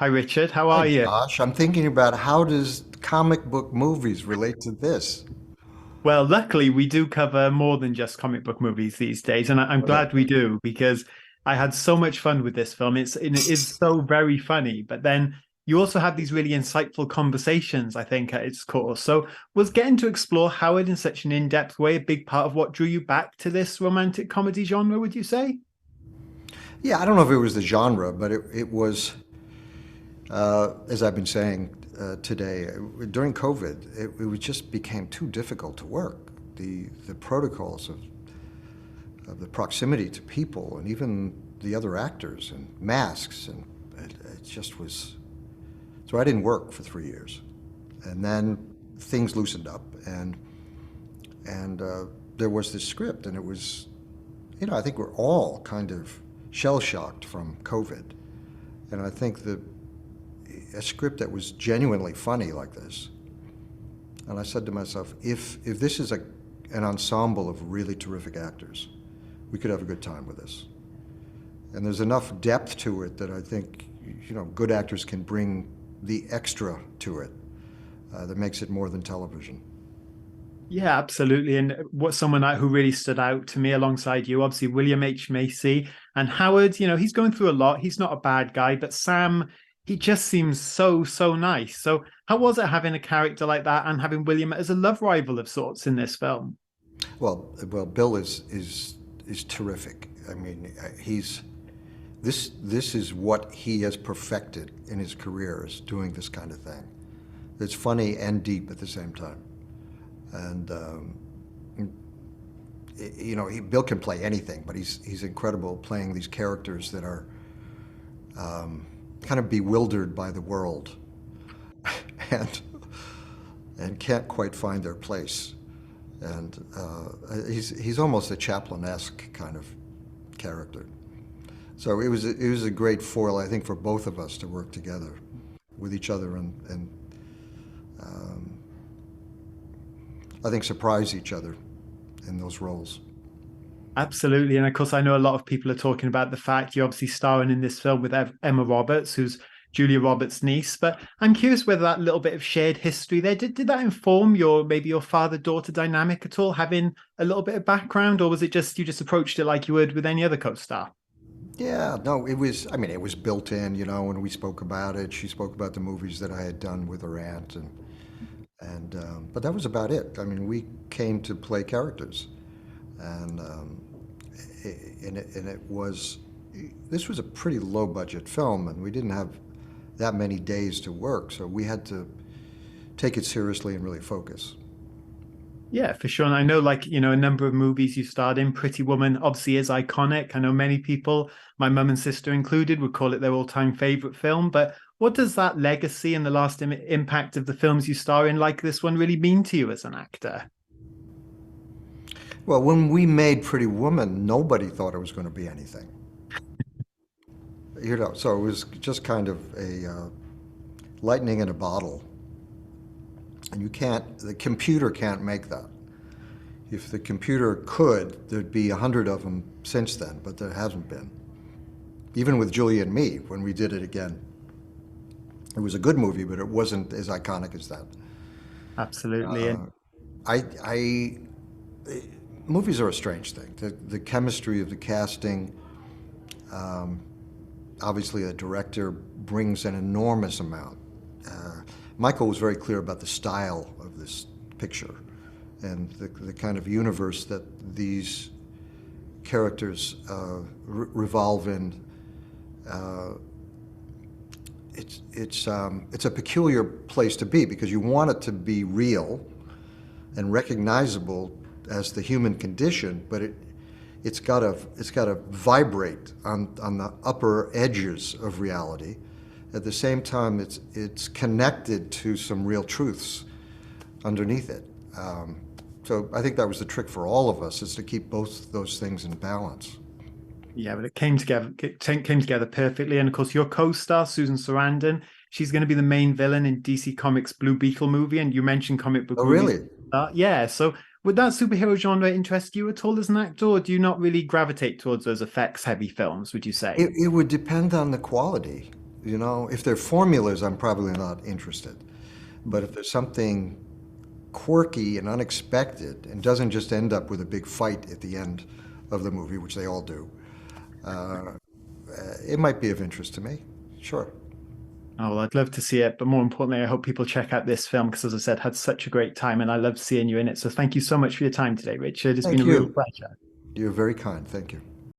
Hi, Richard. How Hi, are you? Josh. I'm thinking about how does comic book movies relate to this? Well, luckily, we do cover more than just comic book movies these days, and I'm Okay. glad we do because I had so much fun with this film. It is so very funny, but then you also have these really insightful conversations, I think, at its core. So, was getting to explore Howard in such an in-depth way a big part of what drew you back to this romantic comedy genre, would you say? Yeah, I don't know if it was the genre, but it was, as I've been saying today, during COVID, it just became too difficult to work. The protocols of the proximity to people and even the other actors and masks, and it just was. So I didn't work for 3 years. And then things loosened up, and there was this script, and it was, I think we're all kind of shell shocked from COVID, and I think that a script that was genuinely funny like this, and I said to myself, if this is an ensemble of really terrific actors, we could have a good time with this. And there's enough depth to it that I think, good actors can bring the extra to it that makes it more than television. Yeah, absolutely. And what someone who really stood out to me alongside you, obviously William H. Macy and Howard, he's going through a lot. He's not a bad guy, but Sam, he just seems so nice. So how was it having a character like that and having William as a love rival of sorts in this film? Well, Bill is terrific. I mean, he's this is what he has perfected in his career, is doing this kind of thing. It's funny and deep at the same time. And Bill can play anything, but he's incredible playing these characters that are kind of bewildered by the world and and can't quite find their place. And he's almost a Chaplin-esque kind of character. So it was a great foil, I think, for both of us to work together with each other and um, I think surprise each other in those roles. Absolutely. And of course, I know a lot of people are talking about the fact you're obviously starring in this film with Emma Roberts, who's Julia Roberts' niece. But I'm curious whether that little bit of shared history there, did that inform maybe your father-daughter dynamic at all, having a little bit of background, or was it just you just approached it like you would with any other co-star? Yeah, no, it was. I mean, it was built in. When we spoke about it, she spoke about the movies that I had done with her aunt, and but that was about it. I mean, we came to play characters, and it was. This was a pretty low budget film, and we didn't have that many days to work, so we had to take it seriously and really focus. Yeah, for sure. And I know, like, a number of movies you starred in. Pretty Woman obviously is iconic. I know many people, my mum and sister included, would call it their all-time favorite film. But what does that legacy and the last impact of the films you star in, like this one, really mean to you as an actor? Well, when we made Pretty Woman, nobody thought it was going to be anything. So it was just kind of a lightning in a bottle. And the computer can't make that. If the computer could, there'd be 100 of them since then, but there hasn't been. Even with Julie and Me, when we did it again, it was a good movie, but it wasn't as iconic as that. Absolutely. And I movies are a strange thing. The chemistry of the casting, obviously, a director brings an enormous amount. Michael was very clear about the style of this picture and the kind of universe that these characters revolve in. Uh, it's a peculiar place to be because you want it to be real and recognizable as the human condition, but it's got to vibrate on the upper edges of reality. At the same time, it's connected to some real truths underneath it. So I think that was the trick for all of us, is to keep both those things in balance. yeah, but it came together perfectly. And of course, your co-star, Susan Sarandon, she's going to be the main villain in DC Comics' Blue Beetle movie. And you mentioned comic book Oh, movies. really? Yeah. So would that superhero genre interest you at all as an actor, or do you not really gravitate towards those effects heavy films, would you say? It would depend on the quality. You know, if they're formulas, I'm probably not interested. But if there's something quirky and unexpected and doesn't just end up with a big fight at the end of the movie, which they all do, uh, it might be of interest to me. Sure. Oh, well, I'd love to see it. But more importantly, I hope people check out this film because, as I said, had such a great time and I loved seeing you in it. So thank you so much for your time today, Richard. It's been Thank a real you. pleasure. You're very kind. Thank you.